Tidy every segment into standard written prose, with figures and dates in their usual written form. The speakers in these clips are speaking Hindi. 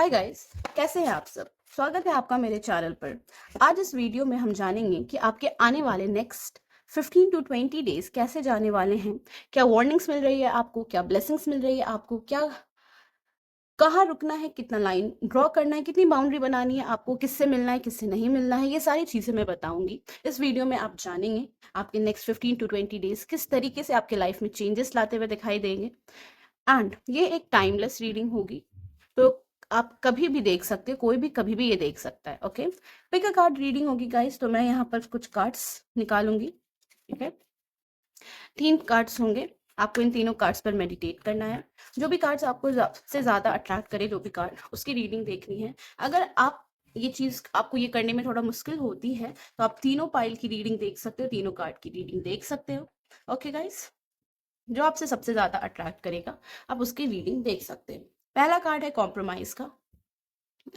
हाय गाइस, कैसे हैं आप सब। स्वागत है आपका मेरे चैनल पर। आज इस वीडियो में हम जानेंगे कि आपके आने वाले नेक्स्ट 15 टू 20 डेज कैसे जाने वाले हैं। क्या वार्निंग्स मिल रही है आपको, क्या ब्लेसिंग्स मिल रही है आपको, क्या कहाँ रुकना है, कितना लाइन ड्रॉ करना है, कितनी बाउंड्री बनानी है आपको, किससे मिलना है, किससे नहीं मिलना है, ये सारी चीज़ें मैं बताऊंगी। इस वीडियो में आप जानेंगे आपके नेक्स्ट 15 टू 20 डेज किस तरीके से आपके लाइफ में चेंजेस लाते हुए दिखाई देंगे। एंड ये एक टाइमलेस रीडिंग होगी, तो आप कभी भी देख सकते हो, कोई भी कभी भी ये देख सकता है। Okay, pick a card reading होगी गाइस। तो मैं यहाँ पर कुछ कार्ड्स निकालूंगी। ठीक है, 3 कार्ड्स होंगे, आपको इन तीनों कार्ड्स पर मेडिटेट करना है। जो भी कार्ड्स आपको से ज़्यादा अट्रैक्ट करे, जो भी कार्ड, उसकी रीडिंग देखनी है। अगर आप ये चीज़ आपको ये करने में थोड़ा मुश्किल होती है तो आप तीनों पाइल की रीडिंग देख सकते हो, तीनों कार्ड की रीडिंग देख सकते हो। ओके गाइस, जो आपसे सबसे ज्यादा अट्रैक्ट करेगा आप उसकी रीडिंग देख सकते हैं। पहला कार्ड है कॉम्प्रोमाइज का।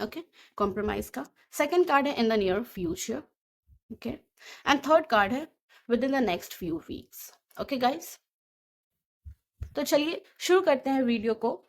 ओके, कॉम्प्रोमाइज का। सेकंड कार्ड है in the near future. Okay, and third card है within the next few weeks. Okay guys, तो चलिए शुरू करते हैं वीडियो को।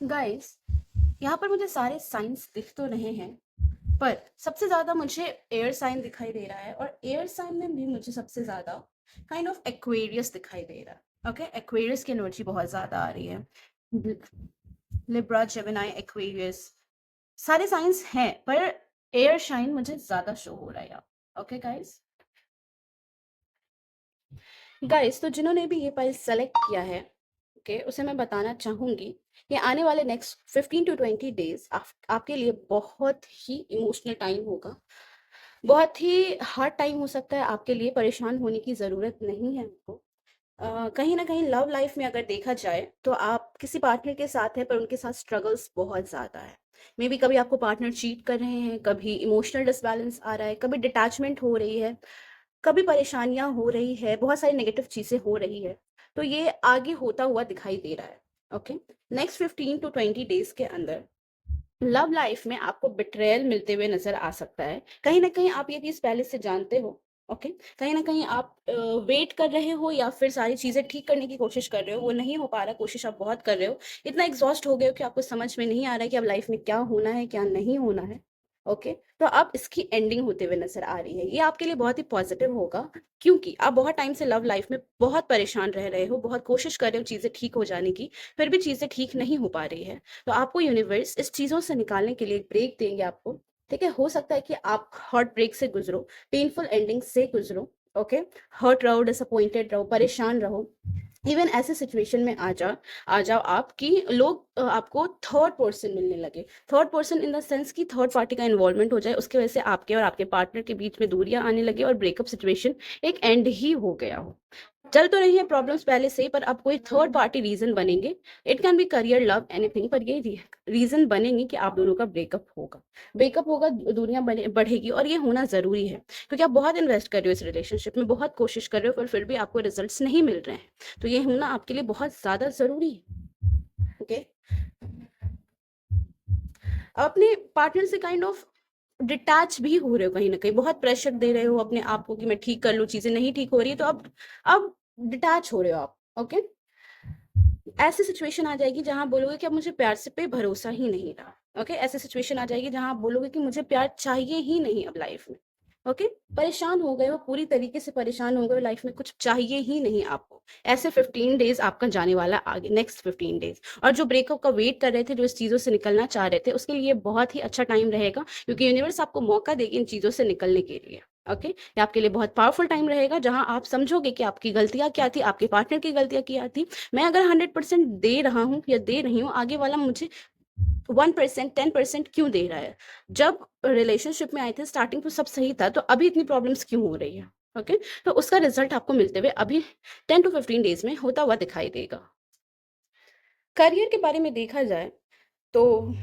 गाइस, यहाँ पर मुझे सारे साइंस दिख तो रहे हैं, पर सबसे ज्यादा मुझे एयर साइन दिखाई दे रहा है, और एयर साइन में भी मुझे सबसे ज्यादा काइंड ऑफ एक्वेरियस दिखाई दे रहा है। ओके, एक्वेरियस की एनर्जी बहुत ज्यादा आ रही है। लिब्रा, जेमिनाई, एक्वेरियस, सारे साइंस हैं, पर एयर शाइन मुझे ज्यादा शो हो रहा है। ओके गाइस, गाइस तो जिन्होंने भी ये फाइल सेलेक्ट किया है, ओके, उसे मैं बताना चाहूंगी कि आने वाले नेक्स्ट 15 टू 20 डेज आपके लिए बहुत ही इमोशनल टाइम होगा। बहुत ही हार्ड टाइम हो सकता है आपके लिए। परेशान होने की ज़रूरत नहीं है आपको। कहीं ना कहीं लव लाइफ में अगर देखा जाए तो आप किसी पार्टनर के साथ है, पर उनके साथ स्ट्रगल्स बहुत ज़्यादा है। मे बी कभी आपको पार्टनर चीट कर रहे हैं, कभी इमोशनल डिसबैलेंस आ रहा है, कभी डिटैचमेंट हो रही है, कभी परेशानियां हो रही है, बहुत सारी नेगेटिव चीज़ें हो रही है। तो ये आगे होता हुआ दिखाई दे रहा है। ओके, नेक्स्ट 15 टू 20 डेज के अंदर लव लाइफ में आपको बिट्रेयल मिलते हुए नजर आ सकता है। कहीं ना कहीं आप ये चीज पहले से जानते हो। ओके, कहीं ना कहीं आप वेट कर रहे हो, या फिर सारी चीजें ठीक करने की कोशिश कर रहे हो, वो नहीं हो पा रहा, कोशिश आप बहुत कर रहे हो, इतना एग्जॉस्ट हो गए हो कि आपको समझ में नहीं आ रहा है कि अब लाइफ में क्या होना है, क्या नहीं होना है। ओके, तो अब इसकी एंडिंग होते हुए नजर आ रही है। ये आपके लिए बहुत ही पॉजिटिव होगा, क्योंकि आप बहुत टाइम से लव लाइफ में बहुत परेशान रह रहे हो, बहुत कोशिश कर रहे हो चीजें ठीक हो जाने की, फिर भी चीजें ठीक नहीं हो पा रही है। तो आपको यूनिवर्स इस चीजों से निकालने के लिए एक ब्रेक देंगे आपको। ठीक है, हो सकता है कि आप हार्ट ब्रेक से गुजरो, पेनफुल एंडिंग से गुजरो। ओके, हर्ट रहो, डिसअपॉइंटेड रहो, परेशान रहो, इवन ऐसे सिचुएशन में आ जाओ आपकी लोग आपको थर्ड पर्सन मिलने लगे। Third person in the sense कि थर्ड पार्टी का इन्वॉल्वमेंट हो जाए, उसकी वजह से आपके और आपके पार्टनर के बीच में दूरियां आने लगे, और ब्रेकअप सिचुएशन एक एंड ही हो गया हो। चल तो रही है प्रॉब्लम्स पहले से ही, पर अब कोई थर्ड पार्टी रीजन बनेंगे। It can be career, love, anything, पर ये रीजन बनेंगे कि आप दोनों का ब्रेकअप होगा। ब्रेकअप होगा, दूरियां बढ़ेगी, और ये होना जरूरी है, क्योंकि आप बहुत इन्वेस्ट कर रहे हो इस रिलेशनशिप में, बहुत कोशिश कर रहे हो, पर फिर भी आपको रिजल्ट्स नहीं मिल रहे हैं। तो ये होना आपके लिए बहुत ज्यादा जरूरी है। ओके, अपने पार्टनर से काइंड ऑफ डिटैच भी हो रहे हो, कहीं ना कहीं बहुत प्रेशर दे रहे हो अपने आप को कि मैं ठीक कर लूँ, चीजें नहीं ठीक हो रही है, तो अब डिटैच हो रहे हो आप। ओके, ऐसी सिचुएशन आ जाएगी जहां बोलोगे कि अब मुझे प्यार से पे भरोसा ही नहीं रहा। ओके, ऐसी सिचुएशन आ जाएगी जहां आप बोलोगे कि मुझे प्यार चाहिए ही नहीं अब लाइफ में। ओके, परेशान हो गए हो, पूरी तरीके से परेशान हो गए हो, लाइफ में कुछ चाहिए ही नहीं आपको, ऐसे 15 डेज आपका जाने वाला आगे, नेक्स्ट 15 डेज। और जो ब्रेकअप का वेट कर रहे थे, जो इस चीज़ों से निकलना चाह रहे थे, उसके लिए बहुत ही अच्छा टाइम रहेगा, क्योंकि यूनिवर्स आपको मौका देगी इन चीज़ों से निकलने के लिए। ओके, ये आपके लिए बहुत पावरफुल टाइम रहेगा, जहां आप समझोगे कि आपकी गलतियां क्या थी, आपके पार्टनर की गलतियां क्या थी। मैं अगर 100% दे रहा हूँ या दे रही हूँ, आगे वाला मुझे 1%, 10% क्यों दे रहा है? जब रिलेशनशिप में आए थे, स्टार्टिंग तो सब सही था, तो अभी इतनी प्रॉब्लम्स क्यों हो रही है? ओके, तो उसका रिजल्ट आपको मिलते हुए अभी 10 to 15 डेज में होता हुआ दिखाई देगा। करियर के बारे में देखा जाए तो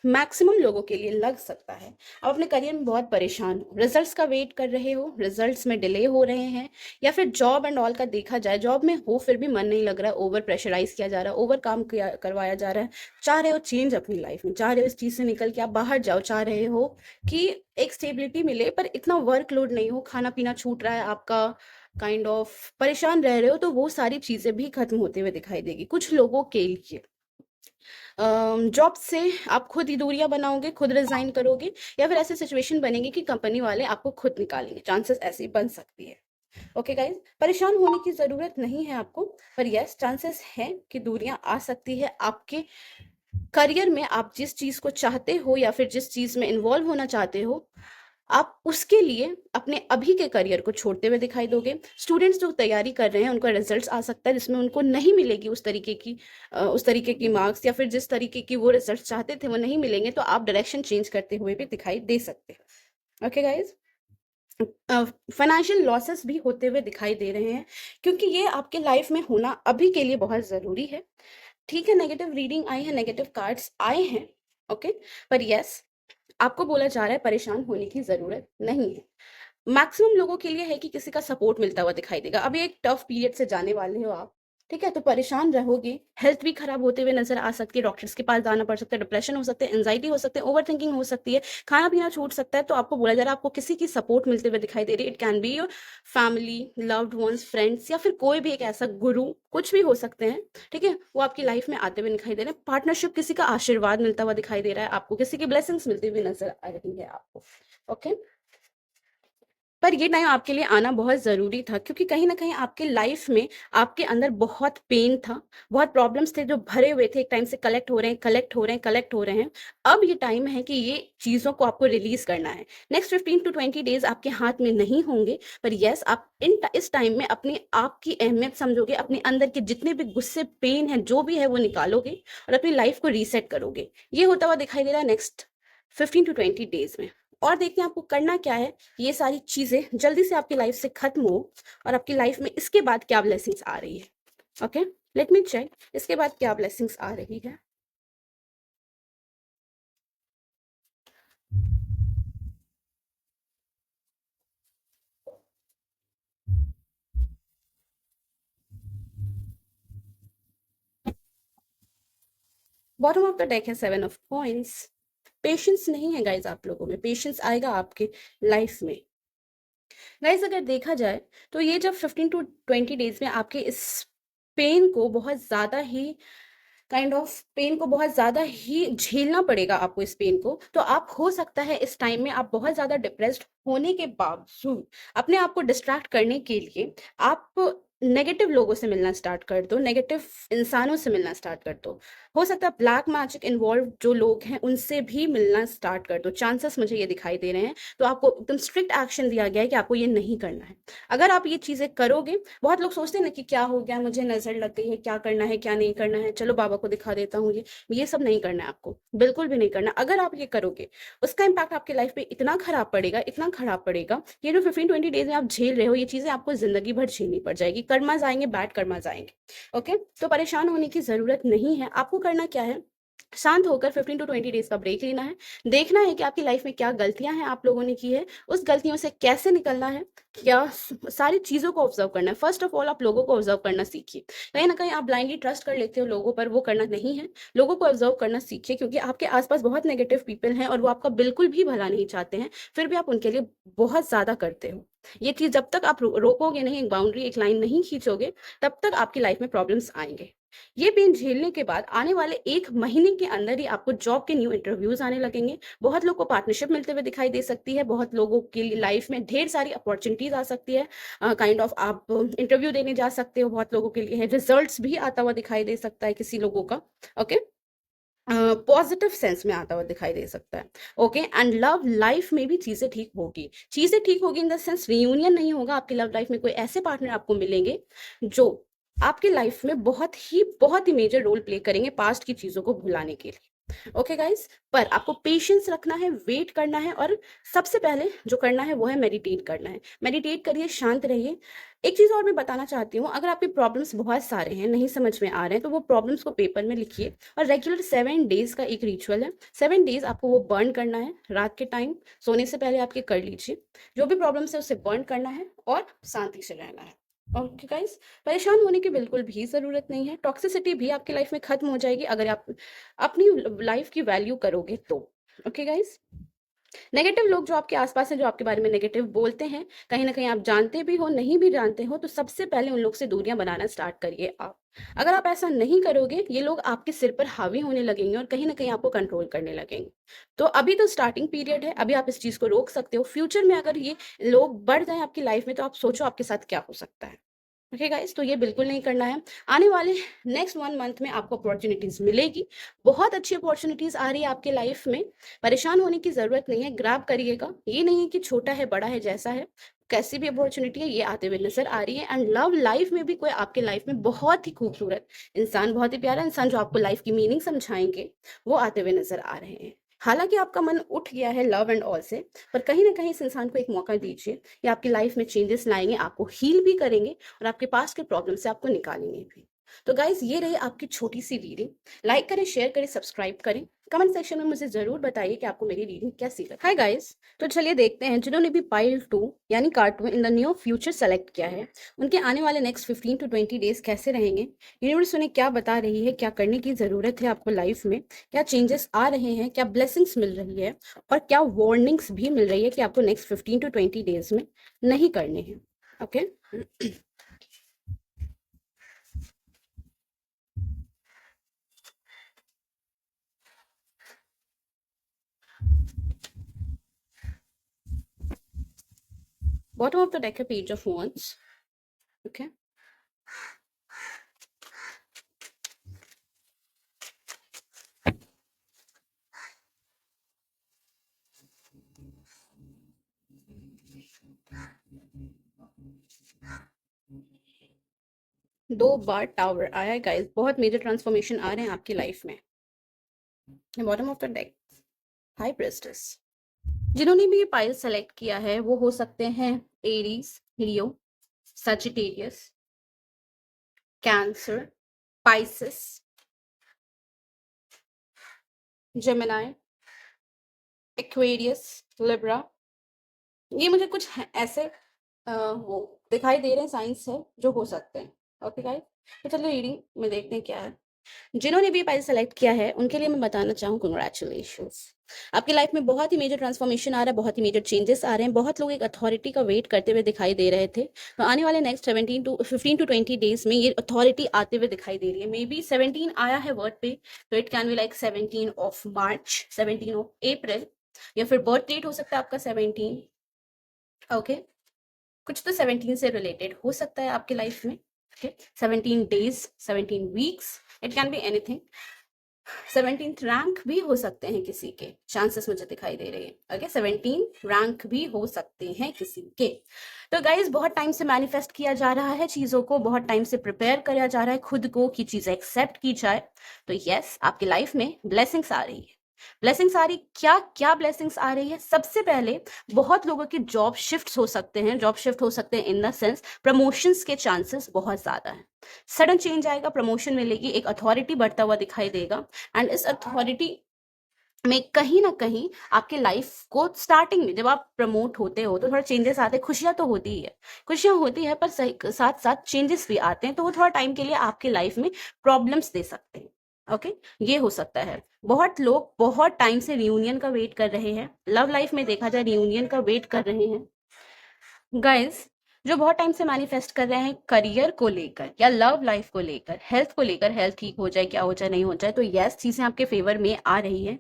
मैक्सिमम लोगों के लिए लग सकता है आप अपने करियर में बहुत परेशान हो, रिजल्ट्स का वेट कर रहे हो, रिजल्ट्स में डिले हो रहे हैं, या फिर जॉब एंड ऑल का देखा जाए, जॉब में हो फिर भी मन नहीं लग रहा है, ओवर प्रेशराइज किया जा रहा है, ओवर काम किया करवाया जा रहा है। चाह रहे हो चेंज अपनी लाइफ में, चाह रहे हो इस चीज़ से निकल के आप बाहर जाओ, चाह रहे हो कि एक स्टेबिलिटी मिले, पर इतना वर्कलोड नहीं हो, खाना पीना छूट रहा है आपका, काइंड ऑफ परेशान रह रहे हो, तो वो सारी चीज़ें भी खत्म होते हुए दिखाई देगी कुछ लोगों के लिए। जॉब से आप खुद ही दूरियां बनाओगे, खुद रिजाइन करोगे, या फिर ऐसे सिचुएशन बनेगी कि कंपनी वाले आपको खुद निकालेंगे, चांसेस ऐसी बन सकती है। ओके गाइज, परेशान होने की जरूरत नहीं है आपको, पर यस चांसेस है कि दूरियां आ सकती है आपके करियर में। आप जिस चीज को चाहते हो या फिर जिस चीज में इन्वॉल्व होना चाहते हो, आप उसके लिए अपने अभी के करियर को छोड़ते हुए दिखाई दोगे। स्टूडेंट्स जो तैयारी कर रहे हैं, उनका रिजल्ट्स आ सकता है जिसमें उनको नहीं मिलेगी उस तरीके की मार्क्स, या फिर जिस तरीके की वो रिजल्ट चाहते थे वो नहीं मिलेंगे, तो आप डायरेक्शन चेंज करते हुए भी दिखाई दे सकते हैं। ओके गाइज, फाइनेंशियल लॉसेस भी होते हुए दिखाई दे रहे हैं, क्योंकि ये आपके लाइफ में होना अभी के लिए बहुत ज़रूरी है। ठीक है, नेगेटिव रीडिंग आई है, नेगेटिव कार्ड्स आए हैं। ओके, पर यस आपको बोला जा रहा है परेशान होने की ज़रूरत नहीं है। मैक्सिमम लोगों के लिए है कि किसी का सपोर्ट मिलता हुआ दिखाई देगा। अभी एक टफ पीरियड से जाने वाले हो आप, ठीक है, तो परेशान रहोगे, हेल्थ भी खराब होते हुए नजर आ सकती है, डॉक्टर्स के पास जाना पड़ सकता है, डिप्रेशन हो सकता है, एंजाइटी हो सकती है, ओवर थिंकिंग हो सकती है, खाना पीना छूट सकता है। तो आपको बोला जा रहा है आपको किसी की सपोर्ट मिलते हुए दिखाई दे रही है। It can be your family, loved ones, friends, या फिर कोई भी एक ऐसा गुरु, कुछ भी हो सकते हैं, ठीक है, वो आपकी लाइफ में आते हुए दिखाई दे रहे हैं। पार्टनरशिप, किसी का आशीर्वाद मिलता हुआ दिखाई दे रहा है आपको, किसी की ब्लेसिंग्स मिलती हुई नजर आ रही है आपको। ओके, पर ये टाइम आपके लिए आना बहुत ज़रूरी था, क्योंकि कहीं न कहीं आपके लाइफ में आपके अंदर बहुत पेन था, बहुत प्रॉब्लम्स थे जो भरे हुए थे, एक टाइम से कलेक्ट हो रहे हैं, कलेक्ट हो रहे हैं, कलेक्ट हो रहे हैं। अब ये टाइम है कि ये चीज़ों को आपको रिलीज़ करना है। नेक्स्ट 15 टू 20 डेज़ आपके हाथ में नहीं होंगे, पर येस आप इस टाइम में अपने आप की अहमियत समझोगे, अपने अंदर के जितने भी गुस्से, पेन हैं, जो भी है वो निकालोगे और अपनी लाइफ को रीसेट करोगे। ये होता हुआ दिखाई दे रहा है नेक्स्ट 15 टू 20 डेज़ में। और देखते हैं आपको करना क्या है, ये सारी चीजें जल्दी से आपकी लाइफ से खत्म हो, और आपकी लाइफ में इसके बाद क्या ब्लेसिंग्स आ रही है। ओके, लेट मी चेक इसके बाद क्या ब्लेसिंग्स आ रही है। बॉटम ऑफ द डेक है 7 ऑफ कॉइंस। पेशेंस नहीं है गाइज आप लोगों में, पेशेंस आएगा आपके लाइफ में। गाइज अगर देखा जाए तो ये जब 15 to 20 डेज में आपके इस पेन को बहुत ज्यादा ही पेन को बहुत ज़्यादा ही झेलना पड़ेगा आपको, इस पेन को, तो आप हो सकता है इस टाइम में आप बहुत ज़्यादा डिप्रेस्ड होने के बावजूद अपने आप को डिस्ट्रैक्ट करने के लिए आप नेगेटिव लोगों से मिलना स्टार्ट कर दो, नेगेटिव इंसानों से मिलना स्टार्ट कर दो। हो सकता है ब्लैक मैजिक इन्वॉल्व जो लोग हैं उनसे भी मिलना स्टार्ट कर दो, चांसेस मुझे ये दिखाई दे रहे हैं। तो आपको एकदम स्ट्रिक्ट एक्शन दिया गया है कि आपको ये नहीं करना है। अगर आप ये चीज़ें करोगे, बहुत लोग सोचते हैं ना कि क्या हो गया, मुझे नजर लग गई है, क्या करना है क्या नहीं करना है, चलो बाबा को दिखा देता हूँ। ये सब नहीं करना है आपको, बिल्कुल भी नहीं करना। अगर आप ये करोगे, उसका इम्पैक्ट आपकी लाइफ पे इतना खराब पड़ेगा, इतना खराब पड़ेगा, ये जो 15-20 डेज में आप झेल रहे हो, ये चीजें आपको जिंदगी भर झेलनी पड़ जाएगी। कर्मास आएंगे, बैड कर्मास आएंगे। ओके, तो परेशान होने की जरूरत नहीं है। आपको करना क्या है, शांत होकर 15 to 20 डेज का ब्रेक लेना है, देखना है कि आपकी लाइफ में क्या गलतियां हैं आप लोगों ने की है, उस गलतियों से कैसे निकलना है, क्या सारी चीजों को ऑब्जर्व करना है। फर्स्ट ऑफ ऑल आप लोगों को ऑब्जर्व करना सीखिए। कहीं ना कहीं आप ब्लाइंडली ट्रस्ट कर लेते हो लोगों पर, वो करना नहीं है। लोगों को ऑब्जर्व करना सीखिए, क्योंकि आपके आसपास बहुत नेगेटिव पीपल हैं और वो आपका बिल्कुल भी भला नहीं चाहते हैं, फिर भी आप उनके लिए बहुत ज्यादा करते हो। ये चीज जब तक आप रोकोगे नहीं, एक बाउंड्री, एक लाइन नहीं खींचोगे, तब तक आपकी लाइफ में प्रॉब्लम्स आएंगे। ये पेन झेलने के बाद आने वाले 1 महीने के अंदर ही आपको जॉब के न्यू इंटरव्यूज़ आने लगेंगे। बहुत लोग को पार्टनरशिप मिलते हुए दिखाई दे सकती है, बहुत लोगों के लिए लाइफ में ढेर सारी अपॉर्च्युनिटीज़ आ सकती है। काइंड ऑफ आप इंटरव्यू देने जा सकते हो, बहुत लोगों के लिए है। रिजल्ट्स भी आता हुआ दिखाई दे सकता है किसी लोगों का, ओके? पॉजिटिव सेंस में आता हुआ दिखाई दे सकता है, ओके? एंड लव लाइफ में भी चीज़ें ठीक होगी। चीज़ें ठीक होगी इन द सेंस रियूनियन नहीं होगा, आपकी लव लाइफ में कोई ऐसे पार्टनर आपको मिलेंगे जो आपकी लाइफ में बहुत ही मेजर रोल प्ले करेंगे पास्ट की चीज़ों को भुलाने के लिए। ओके गाइस, पर आपको पेशेंस रखना है, वेट करना है, और सबसे पहले जो करना है वो है मेडिटेट करना है। मेडिटेट करिए, शांत रहिए। एक चीज़ और मैं बताना चाहती हूँ, अगर आपके प्रॉब्लम्स बहुत सारे हैं, नहीं समझ में आ रहे हैं, तो वो प्रॉब्लम्स को पेपर में लिखिए, और रेगुलर 7 डेज का एक रिचुअल है। 7 डेज आपको वो बर्न करना है, रात के टाइम सोने से पहले आपके कर लीजिए। जो भी प्रॉब्लम्स है उसे बर्न करना है और शांति से रहना है। ओके गाइस, परेशान होने की बिल्कुल भी ज़रूरत नहीं है। टॉक्सिसिटी भी आपकी लाइफ में खत्म हो जाएगी अगर आप अपनी लाइफ की वैल्यू करोगे तो। ओके गाइस, नेगेटिव लोग जो आपके आसपास हैं, जो आपके बारे में नेगेटिव बोलते हैं, कहीं ना कहीं आप जानते भी हो, नहीं भी जानते हो, तो सबसे पहले उन लोग से दूरियां बनाना स्टार्ट करिए आप। अगर आप ऐसा नहीं करोगे, ये लोग आपके सिर पर हावी होने लगेंगे और कहीं ना कहीं आपको कंट्रोल करने लगेंगे। तो अभी तो स्टार्टिंग पीरियड है, अभी आप इस चीज को रोक सकते हो। फ्यूचर में अगर ये लोग बढ़ जाए आपकी लाइफ में, तो आप सोचो आपके साथ क्या हो सकता है। ओके गाइस, तो ये बिल्कुल नहीं करना है। आने वाले नेक्स्ट 1 मंथ में आपको अपॉर्चुनिटीज मिलेगी, बहुत अच्छी अपॉर्चुनिटीज आ रही है आपके लाइफ में। परेशान होने की जरूरत नहीं है, ग्रैब करिएगा। ये नहीं है कि छोटा है बड़ा है, जैसा है कैसी भी अपॉर्चुनिटी है ये आते हुए नजर आ रही है। एंड लव लाइफ में भी कोई आपके लाइफ में बहुत ही खूबसूरत इंसान, बहुत ही प्यारा इंसान जो आपको लाइफ की मीनिंग समझाएंगे, वो आते हुए नजर आ रहे हैं। हालांकि आपका मन उठ गया है लव एंड ऑल से, पर कहीं ना कहीं इस इंसान को एक मौका दीजिए। ये आपकी लाइफ में चेंजेस लाएंगे, आपको हील भी करेंगे और आपके पास के प्रॉब्लम से आपको निकालेंगे भी। तो गाइज, ये रही आपकी छोटी सी रीडिंग। लाइक करें, शेयर करें, सब्सक्राइब करें। कमेंट सेक्शन में मुझे जरूर बताइए कि आपको मेरी रीडिंग कैसी लगी। हाय गाइस, तो चलिए देखते हैं जिन्होंने भी पाइल 2 यानी cartoon in the near future select किया है, उनके आने वाले नेक्स्ट 15 to 20 डेज कैसे रहेंगे। यूनिवर्स उन्हें क्या बता रही है, क्या करने की जरूरत है आपको लाइफ में, क्या चेंजेस आ रहे हैं, क्या ब्लेसिंग्स मिल रही है, और क्या वार्निंग्स भी मिल रही है कि आपको नेक्स्ट 15 to 20 डेज में नहीं करने हैं। Okay bottom of the deck, a page of wands. Okay, 2 bar tower आया है गाइस, बहुत मेजर ट्रांसफॉर्मेशन आ रहे हैं आपकी लाइफ में। Bottom of the deck, high प्रेस्टेस। जिन्होंने भी ये पाइल सेलेक्ट किया है वो हो सकते हैं Aries, Leo, Sagittarius, Cancer, Pisces, Gemini, Aquarius, Libra. ये मुझे कुछ ऐसे वो दिखाई दे रहे हैं, साइंस है जो हो सकते हैं। ओके गाइस, तो चलिए रीडिंग में देखते हैं क्या है। जिन्होंने भी पाइल सेलेक्ट किया है उनके लिए मैं बताना चाहूँ कंग्रेचुलेशंस। आपकी लाइफ में बहुत ही मेजर ट्रांसफॉर्मेशन आ रहा है, बहुत ही मेजर चेंजेस आ रहे हैं। बहुत लोग एक अथॉरिटी का वेट करते हुए दिखाई दे रहे थे, तो आने वाले नेक्स्ट 15 to 20 डेज में ये अथॉरिटी आते हुए दिखाई दे रही है। मे बी 17 आया है वर्ड पे, तो it can be like 17 of March, 17 of April, या फिर बर्थ डेट हो सकता है आपका 17। ओके, कुछ तो 17 से रिलेटेड हो सकता है आपकी लाइफ में। Okay, 17 days, 17 weeks, it can be anything. 17th rank भी हो सकते हैं किसी के, चांसेस मुझे दिखाई दे रहे हैं। ओके, 17 रैंक भी हो सकते हैं किसी के। तो गाइज, बहुत टाइम से मैनिफेस्ट किया जा रहा है चीजों को, बहुत टाइम से प्रिपेयर किया जा रहा है खुद को कि चीजें एक्सेप्ट की जाए। तो यस, आपकी लाइफ में ब्लेसिंग्स आ रही है। ब्लेसिंग्स आ रही, क्या क्या ब्लेसिंग्स आ रही है? सबसे पहले बहुत लोगों के जॉब शिफ्ट हो सकते हैं, जॉब शिफ्ट हो सकते हैं इन द सेंस प्रमोशंस के चांसेस बहुत ज्यादा है। सडन चेंज आएगा, प्रमोशन मिलेगी, एक अथॉरिटी बढ़ता हुआ दिखाई देगा। एंड इस अथॉरिटी में कहीं ना कहीं आपके लाइफ को स्टार्टिंग में जब आप प्रमोट होते हो तो थोड़ा चेंजेस आते हैं। खुशियां तो होती ही है, खुशियां होती है, पर साथ साथ चेंजेस भी आते हैं, तो वो थोड़ा टाइम के लिए आपके लाइफ में प्रॉब्लम्स दे सकते हैं। ओके, ये हो सकता है। बहुत लोग बहुत टाइम से रियूनियन का वेट कर रहे हैं, लव लाइफ में देखा जाए रियूनियन का वेट कर रहे हैं गाइस। जो बहुत टाइम से मैनिफेस्ट कर रहे हैं करियर को लेकर या लव लाइफ को लेकर, हेल्थ को लेकर, हेल्थ ठीक हो जाए, क्या हो जाए, नहीं हो जाए, तो यस, चीजें आपके फेवर में आ रही है।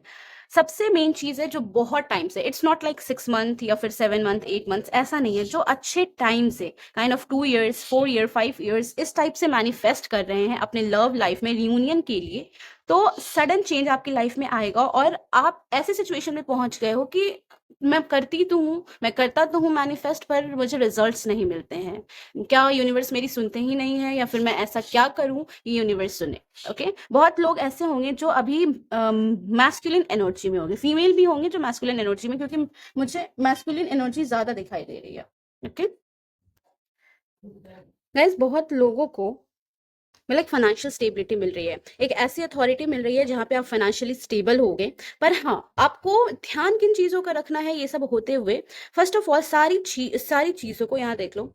सबसे मेन चीज है जो बहुत टाइम से, इट्स नॉट लाइक 6 मंथ या फिर 7 मंथ 8 मंथ, ऐसा नहीं है, जो अच्छे टाइम से kind of 2 years 4 year 5 years इस टाइप से मैनिफेस्ट कर रहे हैं अपने लव लाइफ में रियूनियन के लिए, तो सडन चेंज आपकी लाइफ में आएगा और आप ऐसे सिचुएशन में पहुंच गए हो कि मैं करती तो हूँ, मैं करता तो हूँ मैनिफेस्ट, पर मुझे रिजल्ट्स नहीं मिलते हैं। क्या यूनिवर्स मेरी सुनते ही नहीं है, या फिर मैं ऐसा क्या करूँ ये यूनिवर्स सुने? ओके, बहुत लोग ऐसे होंगे जो अभी मैस्कुलिन एनर्जी में होंगे, फीमेल भी होंगे जो मैस्कुलिन एनर्जी में, क्योंकि मुझे मैस्कुलिन एनर्जी ज्यादा दिखाई दे रही है। ओके गाइस, बहुत लोगों को मतलब फाइनेंशियल स्टेबिलिटी मिल रही है, एक ऐसी अथॉरिटी मिल रही है जहां पे आप फाइनेंशियली स्टेबल हो गए। पर हाँ, आपको ध्यान किन चीजों का रखना है ये सब होते हुए, फर्स्ट ऑफ ऑल सारी चीजों को यहाँ देख लो।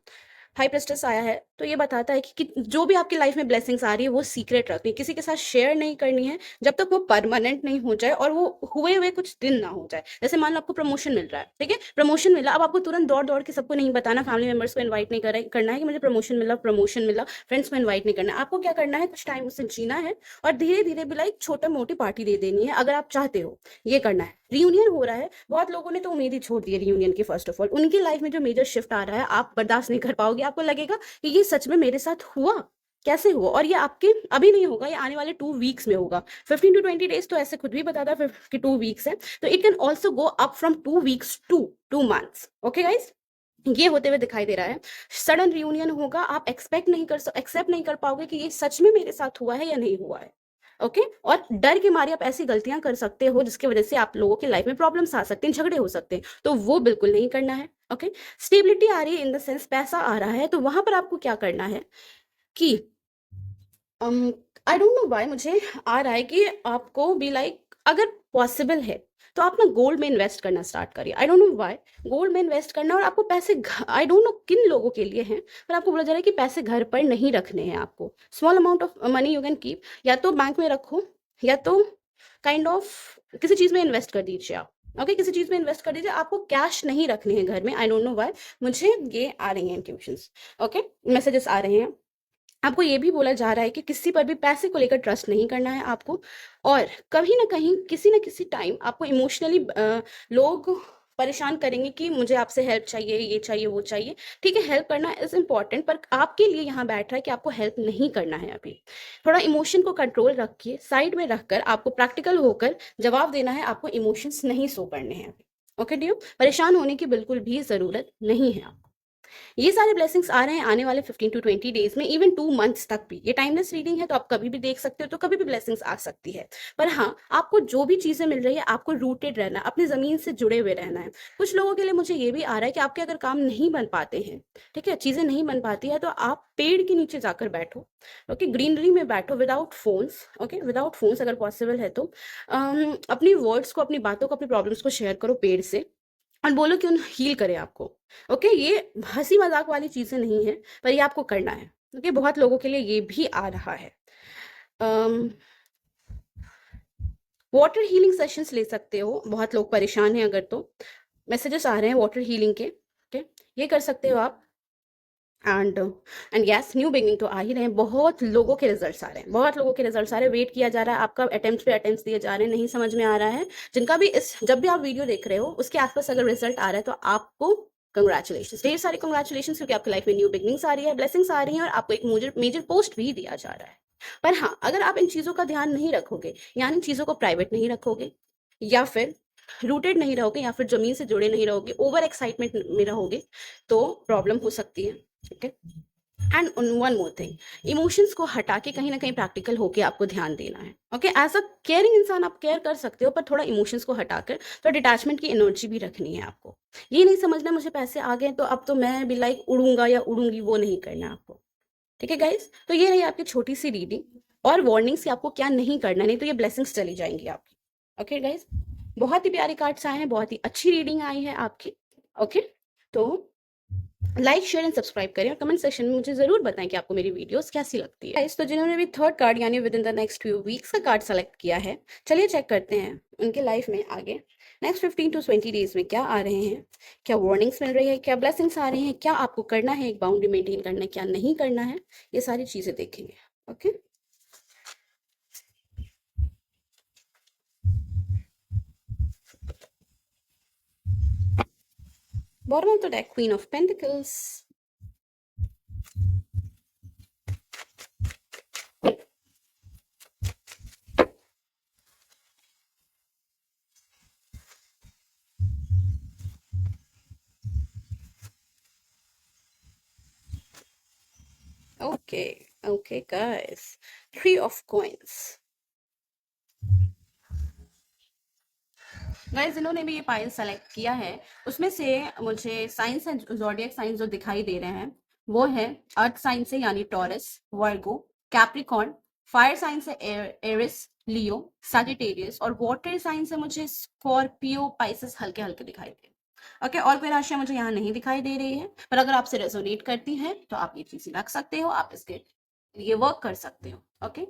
हाई प्रेस्टेस आया है तो ये बताता है कि जो भी आपकी लाइफ में ब्लेसिंग्स आ रही है वो सीक्रेट रखनी है, किसी के साथ शेयर नहीं करनी है जब तक वो परमानेंट नहीं हो जाए और वो हुए हुए कुछ दिन ना हो जाए। जैसे मान लो आपको प्रमोशन मिल रहा है, ठीक है, प्रमोशन मिला, अब आपको तुरंत दौड़ दौड़ के सबको नहीं बताना, फैमिली मेंबर्स को इन्वाइट नहीं करना है कि मुझे प्रमोशन मिला, फ्रेंड्स को इन्वाइट नहीं करना है। आपको क्या करना है, कुछ टाइम उससे जीना है और धीरे धीरे भी लाइक छोटा मोटी पार्टी दे देनी है अगर आप चाहते हो। ये करना है। रियूनियन हो रहा है, बहुत लोगों ने तो उम्मीद ही छोड़ दी है रियूनियन की। फर्स्ट ऑफ ऑल उनकी लाइफ में जो मेजर शिफ्ट आ रहा है आप बर्दाश्त नहीं कर पाओगे, आपको लगेगा कि ये सच में मेरे साथ हुआ, कैसे हुआ, और ये आपके अभी नहीं होगा, ये आने वाले 2 वीक्स में होगा। 15 to 20 days तो ऐसे खुद भी बताता है कि 2 वीक्स है, तो it can also go up from 2 weeks to 2 months। Okay guys, ये होते हुए दिखाई दे रहा है। सडन रियूनियन होगा, आप एक्सेप्ट नहीं कर पाओगे कि ये सच में मेरे साथ हुआ है या नहीं हुआ है। ओके, और डर के मारे आप ऐसी गलतियां कर सकते हो जिसकी वजह से आप लोगों की लाइफ में प्रॉब्लम्स आ सकते हैं, झगड़े हो सकते हैं, तो वो बिल्कुल नहीं करना है। ओके, स्टेबिलिटी आ रही है इन द सेंस पैसा आ रहा है, तो वहां पर आपको क्या करना है कि आई डोंट नो व्हाई मुझे आ रहा है कि आपको भी लाइक अगर पॉसिबल है तो आप ना गोल्ड में इन्वेस्ट करना स्टार्ट करिए। I don't know why gold में इन्वेस्ट करना, और आपको पैसे आई डोंट नो किन लोगों के लिए हैं, पर आपको बोला जा रहा है कि पैसे घर पर नहीं रखने हैं आपको। Small amount of money you can keep, या तो बैंक में रखो या तो काइंड ऑफ किसी चीज में इन्वेस्ट कर दीजिए आप। ओके, किसी चीज में इन्वेस्ट कर दीजिए, आपको कैश नहीं रखने हैं घर में। आई डोंट नो व्हाई मुझे ये आ रही है इंट्यूशंस, ओके, मैसेजेस आ रहे हैं। आपको ये भी बोला जा रहा है कि किसी पर भी पैसे को लेकर ट्रस्ट नहीं करना है आपको, और कभी ना कहीं किसी ना किसी टाइम आपको इमोशनली लोग परेशान करेंगे कि मुझे आपसे हेल्प चाहिए, ये चाहिए, वो चाहिए। ठीक है, हेल्प करना इज इम्पॉर्टेंट, पर आपके लिए यहाँ बैठ रहा है कि आपको हेल्प नहीं करना है अभी। थोड़ा इमोशन को कंट्रोल रखिए, साइड में रखकर आपको प्रैक्टिकल होकर जवाब देना है, आपको इमोशंस नहीं सो करने हैं अभी। ओके डियो, परेशान होने की बिल्कुल भी जरूरत नहीं है आपको। ये सारे ब्लेसिंग्स आ रहे हैं आने वाले 15 to 20 days में, इवन 2 months तक भी। ये टाइमलेस रीडिंग है तो आप कभी भी देख सकते हो, तो कभी भी ब्लेसिंग्स आ सकती है। पर हाँ, आपको जो भी चीजें मिल रही है आपको रूटेड रहना है, अपनी जमीन से जुड़े हुए रहना है। कुछ लोगों के लिए मुझे ये भी आ रहा है कि आपके अगर काम नहीं बन पाते हैं, ठीक है, चीजें नहीं बन पाती है, तो आप पेड़ के नीचे जाकर बैठो। ओके, ग्रीनरी में बैठो without phones. Okay, without phones अगर पॉसिबल है तो अपनी वर्ड्स को, अपनी बातों को, अपनी प्रॉब्लम्स को शेयर करो पेड़ से और बोलो कि उन हील करे आपको। ओके, ये हंसी मजाक वाली चीजें नहीं है, पर ये आपको करना है। ओके, बहुत लोगों के लिए ये भी आ रहा है। वाटर हीलिंग सेशंस ले सकते हो, बहुत लोग परेशान हैं अगर, तो मैसेजेस आ रहे हैं वाटर हीलिंग के। ओके, ये कर सकते हो आप। एंड यस, न्यू बिगनिंग तो आ ही रहे हैं, बहुत लोगों के रिजल्ट्स आ रहे हैं, बहुत लोगों के रिजल्ट्स आ रहे हैं, वेट किया जा रहा है आपका, अटेम्प्ट पे अटेम्प्ट दिए जा रहे हैं, नहीं समझ में आ रहा है। जिनका भी इस जब भी आप वीडियो देख रहे हो उसके आसपास अगर रिजल्ट आ रहा है तो आपको कंग्रेचुलेशन, ढेर सारी कंग्रेचुलेशन, क्योंकि आपकी लाइफ में न्यू बिगनिंग्स आ रही है, ब्लेसिंग्स आ रही हैं, और आपको एक मेजर पोस्ट भी दिया जा रहा है। पर हाँ, अगर आप इन चीजों का ध्यान नहीं रखोगे, यानी चीजों को प्राइवेट नहीं रखोगे, या फिर रूटेड नहीं रहोगे, या फिर जमीन से जुड़े नहीं रहोगे, ओवर एक्साइटमेंट में रहोगे, तो प्रॉब्लम हो सकती है। ठीक है, and one more thing, emotions को हटा के कहीं ना कहीं प्रैक्टिकल होके आपको ध्यान देना है। ओके, एज अ केयरिंग इंसान आप केयर कर सकते हो, पर थोड़ा इमोशंस को हटाकर तो डिटैचमेंट की एनर्जी भी रखनी है आपको। ये नहीं समझना मुझे पैसे आ गए तो अब तो मैं भी लाइक उड़ूंगा या उड़ूंगी, वो नहीं करना आपको। ठीक है गाइज, तो ये रही आपकी छोटी सी रीडिंग और वार्निंग्स कि आपको क्या नहीं करना, नहीं तो ये ब्लेसिंग्स चली जाएंगी आपकी। ओके गाइज, बहुत ही प्यारे कार्ड्स आए हैं, बहुत ही अच्छी रीडिंग आई है आपकी। ओके, तो लाइक शेयर एंड सब्सक्राइब करें और कमेंट सेक्शन में मुझे जरूर बताएं कि आपको मेरी वीडियोस कैसी लगती है। तो जिन्होंने भी थर्ड कार्ड यानी with in the next few weeks का कार्ड सेलेक्ट किया है, चलिए चेक करते हैं उनके लाइफ में आगे नेक्स्ट 15 to 20 डेज में क्या आ रहे हैं, क्या वार्निंग्स मिल रही है, क्या ब्लेसिंग्स आ रही हैं, क्या आपको करना है, एक बाउंड्री मेंटेन करना है, क्या नहीं करना है, ये सारी चीज़ें देखेंगे। Okay, bottom of the deck, queen of pentacles. Okay, okay, guys. Three of coins. Guys, जिन्होंने भी ये पाइल सेलेक्ट किया है उसमें से मुझे साइंस एंड ज़ोडिएक साइंस जो दिखाई दे रहे हैं वो है अर्थ साइन से यानी टॉरस, वर्गो, कैप्रिकॉर्न, फायर साइन से एरिस, लियो, सैजिटेरियस, और वाटर साइन से मुझे स्कॉर्पियो, पाइसेस हल्के हल्के दिखाई दे। ओके, और कोई राशियां मुझे यहाँ नहीं दिखाई दे रही है, पर अगर आपसे रेजोनेट करती है तो आप ये चीजें रख सकते हो, आप इसके ये वर्क कर सकते हो। ओके,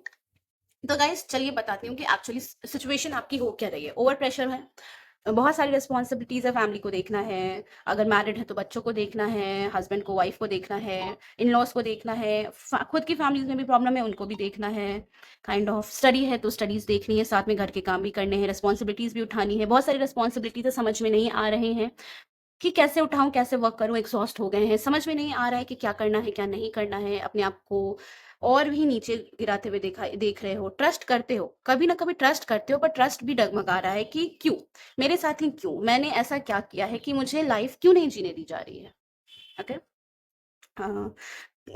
तो गाइस चलिए बताती हूँ कि एक्चुअली सिचुएशन आपकी हो क्या रही है। ओवर प्रेशर है, बहुत सारी रिस्पॉन्सिबिलिटीज है, फैमिली को देखना है, अगर मैरिड है तो बच्चों को देखना है, हस्बैंड को, वाइफ को देखना है, इन लॉज को देखना है, खुद की फैमिलीज में भी प्रॉब्लम है उनको भी देखना है, काइंड ऑफ स्टडी है तो स्टडीज देखनी है, साथ में घर के काम भी करने हैं, रिस्पॉन्सिबिलिटीज भी उठानी है, बहुत सारी रिस्पॉन्सिबिलिटीज समझ में नहीं आ रहे हैं कि कैसे उठाऊं, कैसे वर्क करूं, एग्जॉस्ट हो गए हैं, समझ में नहीं आ रहा है कि क्या करना है क्या नहीं करना है, अपने आप को और भी नीचे गिराते हुए देख रहे हो, ट्रस्ट करते हो, कभी ना कभी ट्रस्ट करते हो, पर ट्रस्ट भी डगमगा रहा है कि क्यों मेरे साथ ही, क्यों मैंने ऐसा क्या किया है कि मुझे लाइफ क्यों नहीं जीने दी जा रही है। ओके,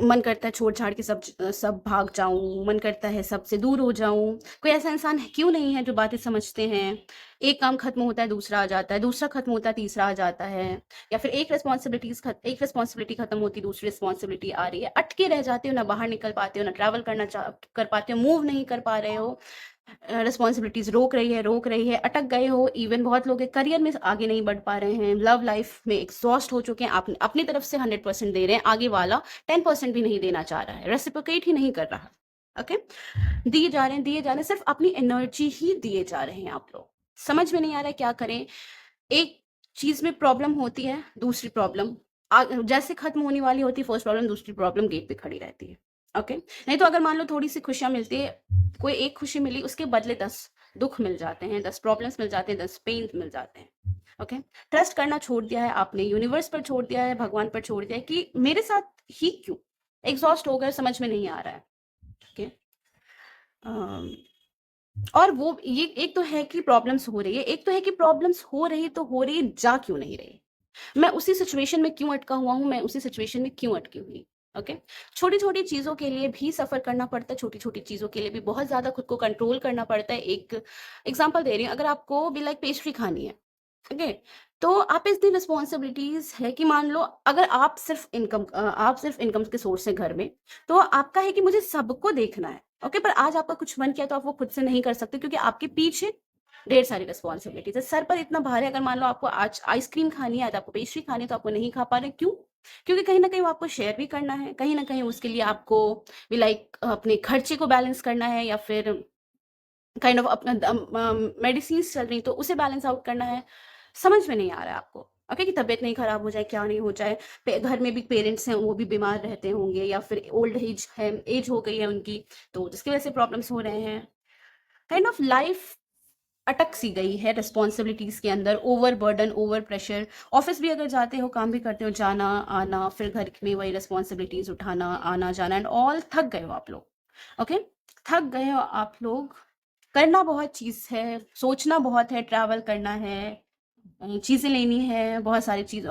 मन करता है छोड़ छाड़ के सब सब भाग जाऊं, मन करता है सबसे दूर हो जाऊं, कोई ऐसा इंसान क्यों नहीं है जो बातें समझते हैं। एक काम खत्म होता है दूसरा आ जाता है, दूसरा खत्म होता है तीसरा आ जाता है, या फिर एक रिस्पॉन्सिबिलिटी खत्म होती दूसरी रिस्पॉन्सिबिलिटी आ रही है, अटके रह जाते हो, ना बाहर निकल पाते हो, ना ट्रैवल कर पाते हो, मूव नहीं कर पा रहे हो, रिस्पॉन्सिबिलिटीज रोक रही है, अटक गए हो, इवन बहुत लोग करियर में आगे नहीं बढ़ पा रहे हैं, लव लाइफ में एग्जॉस्ट हो चुके हैं, आप अपनी तरफ से 100% दे रहे हैं, आगे वाला 10% भी नहीं देना चाह रहा है, रेसिप्रोकेट ही नहीं कर रहा। ओके, दिए जा रहे हैं, सिर्फ अपनी एनर्जी ही दिए जा रहे हैं आप लोग, समझ में नहीं आ रहा है क्या करें। एक चीज में प्रॉब्लम होती है, दूसरी प्रॉब्लम जैसे खत्म होने वाली होती है, फर्स्ट प्रॉब्लम दूसरी प्रॉब्लम गेट पे खड़ी रहती है। ओके, नहीं तो अगर मान लो थोड़ी सी खुशियां मिलती है, कोई एक खुशी मिली उसके बदले 10 दुख मिल जाते हैं, 10 प्रॉब्लम्स मिल जाते हैं, 10 पेन मिल जाते हैं। ओके, ट्रस्ट करना छोड़ दिया है आपने, यूनिवर्स पर छोड़ दिया है, भगवान पर छोड़ दिया है कि मेरे साथ ही क्यों, एग्जॉस्ट हो गए, समझ में नहीं आ रहा है। ओके, और वो ये एक तो है कि प्रॉब्लम्स हो रही है, एक तो है कि प्रॉब्लम्स हो रही तो हो रही, जा क्यों नहीं रही, मैं उसी सिचुएशन में क्यों अटका हुआ हूँ, मैं उसी सिचुएशन में क्यों अटकी हुई। ओके, छोटी छोटी चीजों के लिए भी सफर करना पड़ता है, छोटी छोटी चीजों के लिए भी बहुत ज्यादा खुद को कंट्रोल करना पड़ता है। एक एग्जांपल दे रही हूँ, अगर आपको भी लाइक पेस्ट्री खानी है, ओके, तो आप इस दिन रिस्पॉन्सिबिलिटीज है कि मान लो अगर आप सिर्फ इनकम के सोर्स है घर में, तो आपका है कि मुझे सबको देखना है। ओके, पर आज आपका कुछ मन किया तो आप वो खुद से नहीं कर सकते, क्योंकि आपके पीछे ढेर सारी रिस्पॉन्सिबिलिटीज है, सर पर इतना भार है। अगर मान लो आपको आज आइसक्रीम खानी है, आज आपको पेस्ट्री खानी है, तो आपको नहीं खा पा रहे, क्यों? क्योंकि कहीं ना कहीं वो आपको शेयर भी करना है, कहीं ना कहीं उसके लिए आपको भी लाइक अपने खर्चे को बैलेंस करना है, या फिर काइंड ऑफ अपना मेडिसिन चल रही तो उसे बैलेंस आउट करना है। समझ में नहीं आ रहा है आपको, ओके, कि तबीयत नहीं खराब हो जाए, क्या नहीं हो जाए, घर में भी पेरेंट्स हैं वो भी बीमार रहते होंगे, या फिर ओल्ड एज है, एज हो गई है उनकी, तो जिसकी वजह से प्रॉब्लम्स हो रहे हैं। काइंड ऑफ लाइफ अटक सी गई है रिस्पॉन्सिबिलिटीज के अंदर, over burden, over pressure. Office भी अगर जाते हो, काम भी करते हो, जाना आना, फिर घर में वही रिस्पॉन्सिबिलिटीज उठाना, आना जाना एंड ऑल, थक गए हो आप लोग। ओके, थक गए हो आप लोग, करना बहुत चीज है, सोचना बहुत है, ट्रैवल करना है, चीजें लेनी है, बहुत सारी चीज।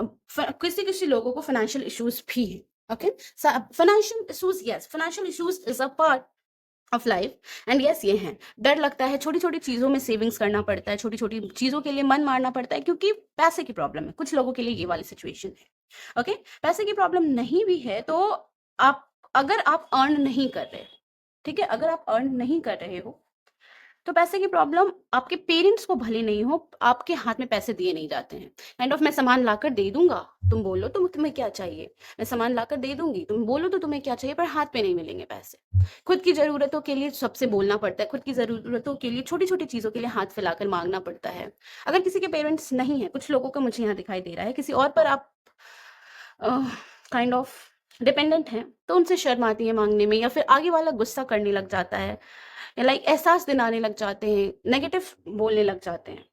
किसी किसी लोगों को फाइनेंशियल इश्यूज भी है। Okay, financial issues, yes, financial issues is a part of life and yes, ये हैं। डर लगता है, छोटी छोटी चीजों में सेविंग्स करना पड़ता है, छोटी छोटी चीजों के लिए मन मारना पड़ता है, क्योंकि पैसे की प्रॉब्लम है, कुछ लोगों के लिए ये वाली सिचुएशन है। ओके, पैसे की प्रॉब्लम नहीं भी है तो आप, अगर आप अर्न नहीं कर रहे, ठीक है, अगर आप अर्न नहीं कर रहे हो तो पैसे की प्रॉब्लम आपके पेरेंट्स को भले नहीं हो, आपके हाथ में पैसे दिए नहीं जाते हैं। काइंड ऑफ मैं सामान लाकर दे दूंगा, तुम बोलो तो तुम्हें क्या चाहिए, मैं सामान लाकर दे दूंगी, तुम बोलो तो तुम्हें क्या चाहिए, पर हाथ पे नहीं मिलेंगे पैसे। खुद की जरूरतों के लिए सबसे बोलना पड़ता है, खुद की जरूरतों के लिए छोटी छोटी चीजों के लिए हाथ फैलाकर मांगना पड़ता है। अगर किसी के पेरेंट्स नहीं है, कुछ लोगों का मुझे यहाँ दिखाई दे रहा है, किसी और पर आप काइंड ऑफ डिपेंडेंट हैं, तो उनसे शर्म आती है मांगने में, या फिर आगे वाला गुस्सा करने लग जाता है, या लाइक एहसास दिलाने लग जाते हैं, नेगेटिव बोलने लग जाते हैं।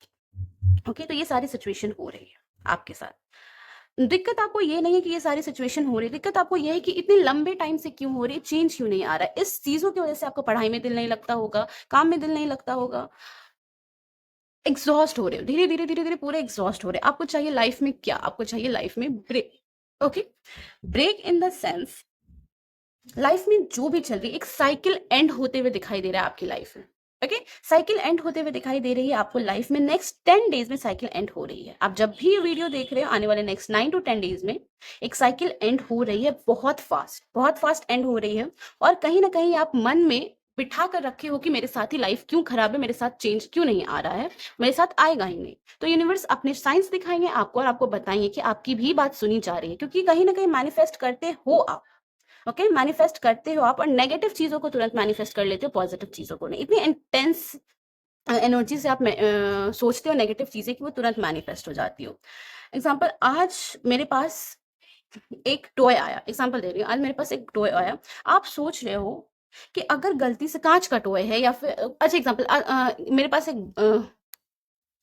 ओके, तो ये सारी सिचुएशन हो रही है आपके साथ। दिक्कत आपको ये नहीं है कि ये सारी सिचुएशन हो रही है, दिक्कत आपको ये है कि इतने लंबे टाइम से क्यों हो रही है, चेंज क्यों नहीं आ रहा है। इस चीजों की वजह से आपको पढ़ाई में दिल नहीं लगता होगा, काम में दिल नहीं लगता होगा, एग्जॉस्ट हो रहे हो, धीरे धीरे धीरे धीरे पूरे एग्जॉस्ट हो रहे हैं। आपको चाहिए लाइफ में क्या, आपको चाहिए लाइफ में break. Okay, break in the sense life में जो भी चल रही है, एक साइकिल एंड होते हुए दिखाई दे रहा है आपकी लाइफ में। ओके, साइकिल एंड होते हुए दिखाई दे रही है आपको लाइफ में। नेक्स्ट 10 डेज में साइकिल एंड हो रही है। आप जब भी ये वीडियो देख रहे हो, आने वाले नेक्स्ट 9 to 10 डेज में एक साइकिल एंड हो रही है, बहुत फास्ट एंड हो रही है। और कहीं ना कहीं आप मन में बिठा कर रखे हो कि मेरे साथ ही लाइफ क्यों खराब है, मेरे साथ चेंज क्यों नहीं आ रहा है, मेरे साथ आएगा ही नहीं। तो यूनिवर्स अपने साइंस दिखाएंगे आपको और आपको बताएंगे कि आपकी भी बात सुनी जा रही है, क्योंकि कहीं ना कहीं मैनिफेस्ट करते हो आप। ओके, मैनिफेस्ट करते हो आप, और नेगेटिव चीजों को तुरंत मैनिफेस्ट कर लेते हो, पॉजिटिव चीजों को नहीं। इतनी इंटेंस एनर्जी से आप सोचते हो नेगेटिव चीजें कि वो तुरंत मैनिफेस्ट हो जाती हो। एग्जाम्पल, आज मेरे पास एक टॉय आया, एग्जाम्पल दे रही हूँ, आज मेरे पास एक टॉय आया। आप सोच रहे हो कि अगर गलती से कांच का टॉय है, या फिर अच्छा एग्जाम्पल, मेरे पास एक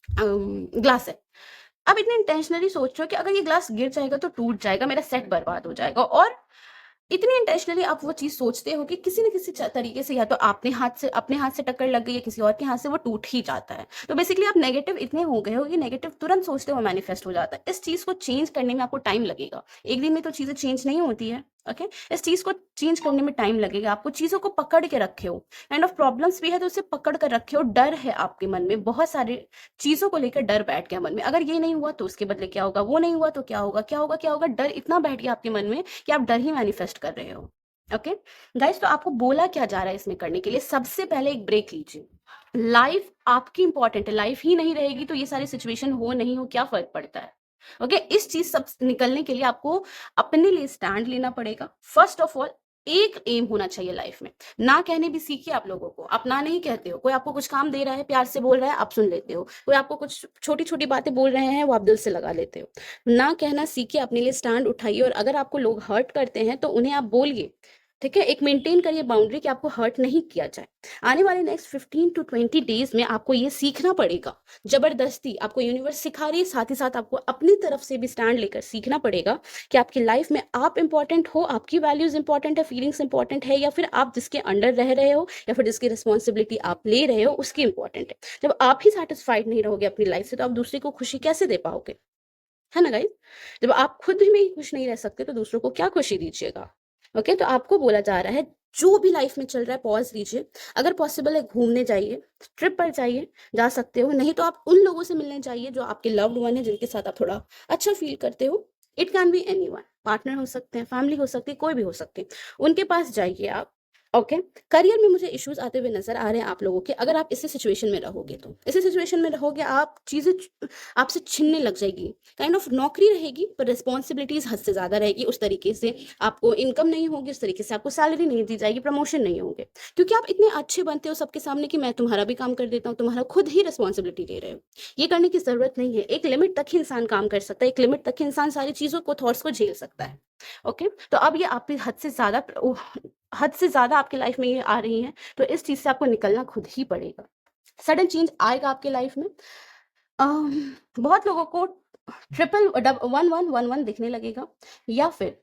ग्लास है। अब इतने इंटेंशनली सोच रहे हो कि अगर ये ग्लास गिर जाएगा तो टूट जाएगा, मेरा सेट बर्बाद हो जाएगा, और इतनी इंटेंशनली आप वो चीज सोचते हो कि किसी न किसी तरीके से या तो अपने हाथ से टक्कर लग गई, या किसी और के हाथ से वो टूट ही जाता है। तो बेसिकली आप नेगेटिव इतने हो गए हो कि नेगेटिव तुरंत सोचते हो मैनिफेस्ट हो जाता है। इस चीज को चेंज करने में आपको टाइम लगेगा, एक दिन में तो चीजें चेंज नहीं होती है। ओके, इस चीज को चेंज करने में टाइम लगेगा। आपको चीजों को पकड़ के रखे हो, काइंड ऑफ प्रॉब्लम्स भी है तो उसे पकड़ कर रखे हो। डर है आपके मन में, बहुत सारे चीजों को लेकर डर बैठ गया मन में। अगर ये नहीं हुआ तो उसके बदले क्या होगा, वो नहीं हुआ तो क्या होगा, क्या होगा, क्या होगा, डर इतना बैठ गया आपके मन में कि आप डर ही मैनिफेस्ट कर रहे हो। ओके गाइस, तो आपको बोला क्या जा रहा है इसमें करने के लिए, सबसे पहले एक ब्रेक लीजिए। लाइफ आपकी इंपॉर्टेंट है, लाइफ ही नहीं रहेगी तो ये सारी सिचुएशन हो नहीं हो क्या फर्क पड़ता है। ओके, इस चीज सब निकलने के लिए आपको अपने लिए स्टैंड लेना पड़ेगा। फर्स्ट ऑफ ऑल, एक एम होना चाहिए लाइफ में। ना कहने भी सीखिए आप लोगों को, आप ना नहीं कहते हो। कोई आपको कुछ काम दे रहा है, प्यार से बोल रहा है, आप सुन लेते हो। कोई आपको कुछ छोटी छोटी बातें बोल रहे हैं, वो आप दिल से लगा लेते हो। ना कहना सीखिए, अपने लिए स्टैंड उठाइए, और अगर आपको लोग हर्ट करते हैं तो उन्हें आप बोलिए। ठीक है, एक मेंटेन करिए बाउंड्री कि आपको हर्ट नहीं किया जाए। आने वाले नेक्स्ट 15 to 20 डेज में आपको ये सीखना पड़ेगा, जबरदस्ती आपको यूनिवर्स सिखा रही है, साथ ही साथ आपको अपनी तरफ से भी स्टैंड लेकर सीखना पड़ेगा कि आपकी लाइफ में आप इंपॉर्टेंट हो, आपकी वैल्यूज इंपॉर्टेंट है, फीलिंग्स इंपॉर्टेंट है, या फिर आप जिसके अंडर रह रहे हो, या फिर जिसकी रिस्पॉन्सिबिलिटी आप ले रहे हो उसकी इंपॉर्टेंट है। जब आप ही सेटिस्फाइड नहीं रहोगे अपनी लाइफ से, तो आप दूसरे को खुशी कैसे दे पाओगे, है ना गाइस। जब आप खुद में ही खुश नहीं रह सकते तो दूसरों को क्या खुशी दीजिएगा। ओके, तो आपको बोला जा रहा है जो भी लाइफ में चल रहा है पॉज लीजिए। अगर पॉसिबल है घूमने जाइए, ट्रिप पर जाइए, जा सकते हो। नहीं तो आप उन लोगों से मिलने जाइए जो आपके लव्ड वन है, जिनके साथ आप थोड़ा अच्छा फील करते हो। It can be any one, partner हो सकते हैं, फैमिली हो सकती है, कोई भी हो सकते हैं, उनके पास जाइए आप। ओके, करियर में मुझे इश्यूज आते हुए नजर आ रहे हैं आप लोगों के। अगर आप इसी सिचुएशन में रहोगे, तो इसी सिचुएशन में रहोगे, आप चीजें आपसे छिनने लग जाएगी। काइंड ऑफ नौकरी रहेगी पर रिस्पॉन्सिबिलिटीज हद से ज्यादा रहेगी, उस तरीके से आपको इनकम नहीं होगी, उस तरीके से आपको सैलरी नहीं दी जाएगी, प्रमोशन नहीं होंगे, क्योंकि आप इतने अच्छे बनते हो सबके सामने कि मैं तुम्हारा भी काम कर देता हूँ, तुम्हारा खुद ही रिस्पॉन्सिबिलिटी ले रहे हो। ये करने की जरूरत नहीं है। एक लिमिट तक ही इंसान काम कर सकता है, एक लिमिट तक ही इंसान सारी चीजों को, थॉट्स को झेल सकता है। ओके, तो अब ये आपकी हद से ज्यादा आपकी लाइफ में ये आ रही है, तो इस चीज से आपको निकलना खुद ही पड़ेगा। सडन चेंज आएगा आपके लाइफ में। बहुत लोगों को 111111 दिखने लगेगा, या फिर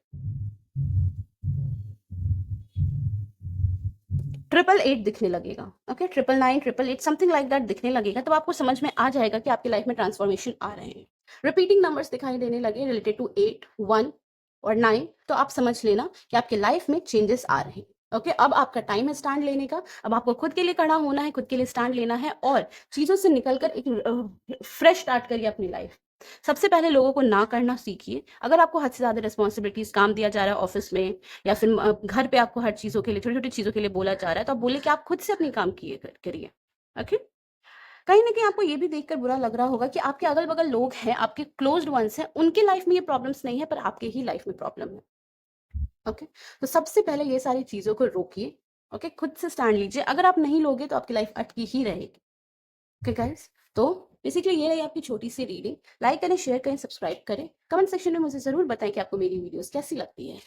888 दिखने लगेगा। ओके, 999 888 समथिंग लाइक दैट दिखने लगेगा। तो आपको समझ में आ जाएगा कि आपकी लाइफ में ट्रांसफॉर्मेशन आ रहे हैं। रिपीटिंग नंबर्स दिखाई देने लगे रिलेटेड टू 8, 1 और 9, तो आप समझ लेना कि आपके लाइफ में चेंजेस आ रहे हैं। ओके, अब आपका टाइम है स्टैंड लेने का। अब आपको खुद के लिए खड़ा होना है, खुद के लिए स्टैंड लेना है, और चीजों से निकलकर एक फ्रेश स्टार्ट करिए अपनी लाइफ। सबसे पहले लोगों को ना करना सीखिए। अगर आपको हद से ज्यादा रिस्पॉन्सिबिलिटीज, काम दिया जा रहा है ऑफिस में, या फिर घर पे आपको हर चीजों के लिए, छोटी छोटी चीजों के लिए बोला जा रहा है, तो आप बोले कि आप खुद से अपनी काम करिए। ओके? कहीं न कहीं आपको ये भी देखकर बुरा लग रहा होगा कि आपके अगल-बगल लोग हैं, आपके क्लोज़्ड वन्स हैं, उनकी लाइफ़ में ये प्रॉब्लम्स नहीं है, पर आपके ही लाइफ़ में प्रॉब्लम है। ओके? तो सबसे पहले ये सारी चीज़ों को रोकिए, ओके? खुद से स्टैंड लीजिए, अगर आप नहीं लोगे तो आपकी लाइफ़ अटकी ही रहेगी। Okay guys? तो बेसिकली ये रही आपकी छोटी-सी रीडिंग। लाइक करें, शेयर करें, सब्सक्राइब करें। कमेंट सेक्शन में मुझे ज़रूर बताएँ कि आपको मेरी वीडियोज़ कैसी लगती है।